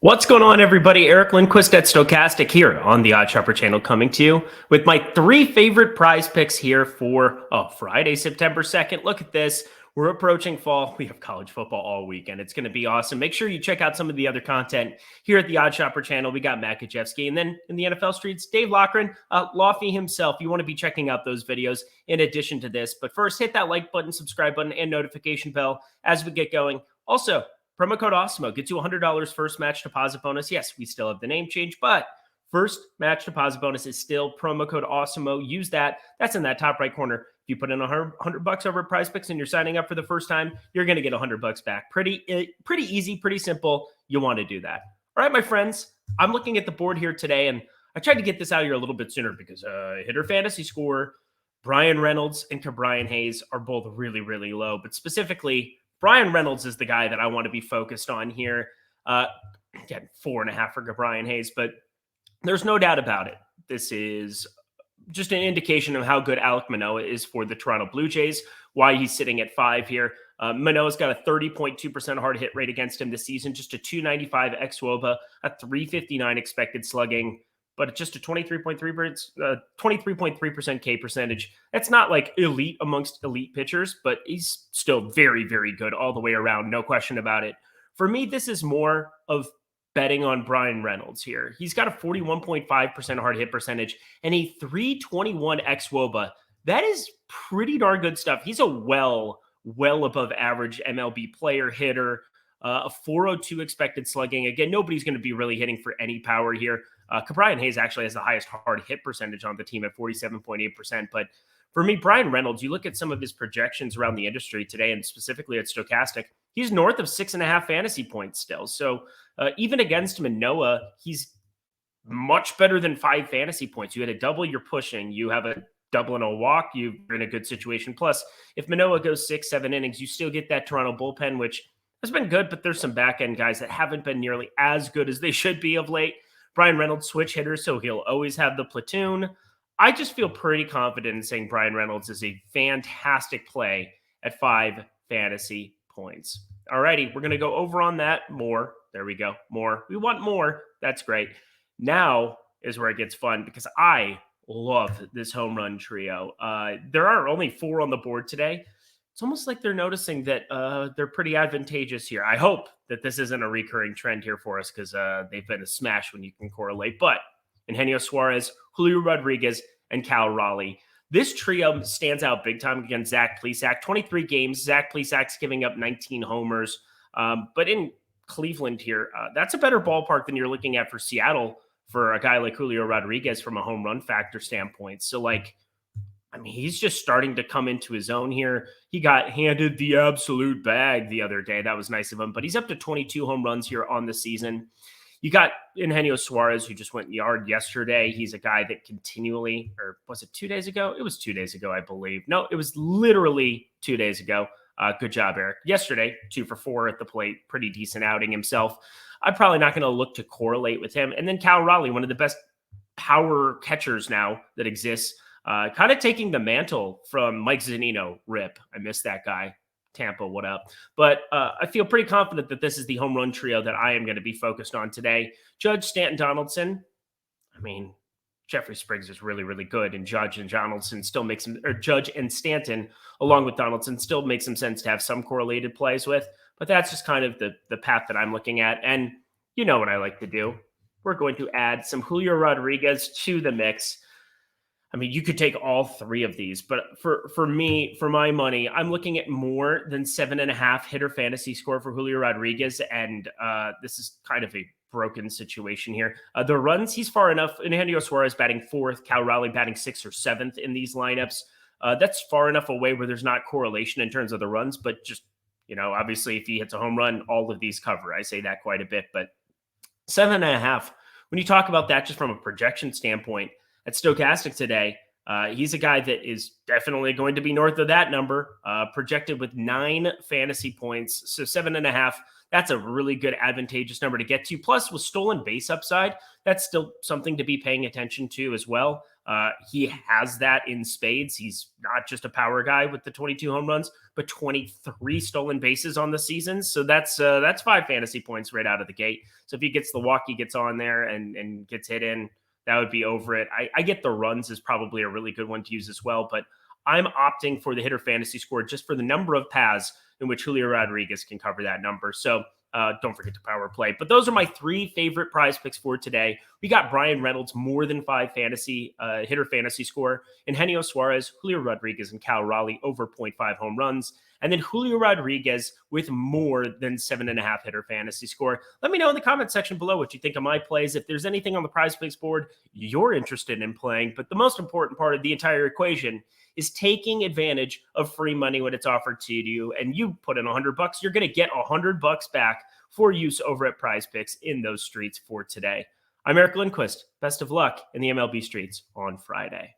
What's going on, everybody? Eric Lindquist at Stochastic here on the Odd Shopper channel, coming to you with my three favorite prize picks here for Friday, September 2nd. Look at this. We're approaching fall. We have college football all weekend. It's going to be awesome. Make sure you check out some of the other content here at the Odd Shopper channel. We got Matt Gajewski, and then in the NFL streets, Dave Loughran, Lofty himself. You want to be checking out those videos in addition to this. But first, hit that like button, subscribe button, and notification bell as we get going. Also, promo code AWESEMO gets you $100 first match deposit bonus. Yes, we still have the name change, but first match deposit bonus is still promo code AWESEMO. Use that. That's in that top right corner. If you put in $100 over at PrizePicks and you're signing up for the first time, you're going to get $100 back. Pretty easy, pretty simple. You want to do that. All right, my friends, I'm looking at the board here today, and I tried to get this out here a little bit sooner because hitter fantasy score, Bryan Reynolds and Brian Hayes are both really, really low, but specifically Bryan Reynolds is the guy that I want to be focused on here. Again, 4.5 for Brian Hayes, but there's no doubt about it. This is just an indication of how good Alek Manoah is for the Toronto Blue Jays, why he's sitting at 5 here. Manoah's got a 30.2% hard hit rate against him this season, just a 295 xWOBA, a 359 expected slugging, but just a 23.3% K percentage. That's not like elite amongst elite pitchers, but he's still very, very good all the way around. No question about it. For me, this is more of betting on Bryan Reynolds here. He's got a 41.5% hard hit percentage and a 321 xWOBA. That is pretty darn good stuff. He's a well above average MLB player hitter, a 402 expected slugging. Again, nobody's going to be really hitting for any power here. Brian Hayes actually has the highest hard hit percentage on the team at 47.8%. But for me, Bryan Reynolds, you look at some of his projections around the industry today, and specifically at Stochastic, he's north of 6.5 fantasy points still. So even against Manoah, he's much better than 5 fantasy points. You had a double, you're pushing. You have a double and a walk, you're in a good situation. Plus, if Manoah goes 6-7 innings, you still get that Toronto bullpen, which has been good, but there's some back-end guys that haven't been nearly as good as they should be of late. Bryan Reynolds, switch hitter, so he'll always have the platoon. I just feel pretty confident in saying Bryan Reynolds is a fantastic play at 5 fantasy points. All righty, we're going to go over on that more. There we go. More. We want more. That's great. Now is where it gets fun because I love this home run trio. There are only 4 on the board today. It's almost like they're noticing that they're pretty advantageous here. I hope that this isn't a recurring trend here for us because they've been a smash when you can correlate. But Eugenio Suarez, Julio Rodriguez, and Cal Raleigh. This trio stands out big time against Zach Plesac. 23 games. Zach Plesac's giving up 19 homers. But in Cleveland here, that's a better ballpark than you're looking at for Seattle for a guy like Julio Rodriguez from a home run factor standpoint. So, he's just starting to come into his own here. He got handed the absolute bag the other day. That was nice of him. But he's up to 22 home runs here on the season. You got Eugenio Suarez, who just went yard yesterday. He's a guy that continually, or was it 2 days ago? It was 2 days ago, I believe. No, it was literally 2 days ago. Good job, Eric. Yesterday, 2 for 4 at the plate. Pretty decent outing himself. I'm probably not going to look to correlate with him. And then Cal Raleigh, one of the best power catchers now that exists. Kind of taking the mantle from Mike Zunino. Rip. I miss that guy. Tampa, what up? But I feel pretty confident that this is the home run trio that I am going to be focused on today. Judge, Stanton, Donaldson. Jeffrey Springs is really, really good, and Judge and Donaldson still makes some, or Judge and Stanton, along with Donaldson, still makes some sense to have some correlated plays with. But that's just kind of the path that I'm looking at. And you know what I like to do. We're going to add some Julio Rodriguez to the mix. You could take all 3 of these, but for me, for my money, I'm looking at more than 7.5 hitter fantasy score for Julio Rodriguez, and this is kind of a broken situation here. The runs, he's far enough. Eugenio Suarez batting 4th, Cal Raleigh batting 6th or 7th in these lineups. That's far enough away where there's not correlation in terms of the runs, but just, obviously if he hits a home run, all of these cover. I say that quite a bit, but 7.5, when you talk about that just from a projection standpoint, at Stochastic today, he's a guy that is definitely going to be north of that number, projected with 9 fantasy points. So 7.5, that's a really good advantageous number to get to. Plus, with stolen base upside, that's still something to be paying attention to as well. He has that in spades. He's not just a power guy with the 22 home runs, but 23 stolen bases on the season. So that's 5 fantasy points right out of the gate. So if he gets the walk, he gets on there and gets hit in, that would be over it. I get the runs is probably a really good one to use as well, but I'm opting for the hitter fantasy score just for the number of paths in which Julio Rodriguez can cover that number. So don't forget to power play. But those are my 3 favorite prize picks for today. We got Bryan Reynolds, more than 5 fantasy hitter fantasy score, and Eugenio Suarez, Julio Rodriguez, and Cal Raleigh over 0.5 home runs. And then Julio Rodriguez with more than 7.5 hitter fantasy score. Let me know in the comment section below what you think of my plays. If there's anything on the prize picks board you're interested in playing. But the most important part of the entire equation is taking advantage of free money when it's offered to you. And you put in $100, you're going to get $100 back for use over at PrizePicks in those streets for today. I'm Eric Lindquist. Best of luck in the MLB streets on Friday.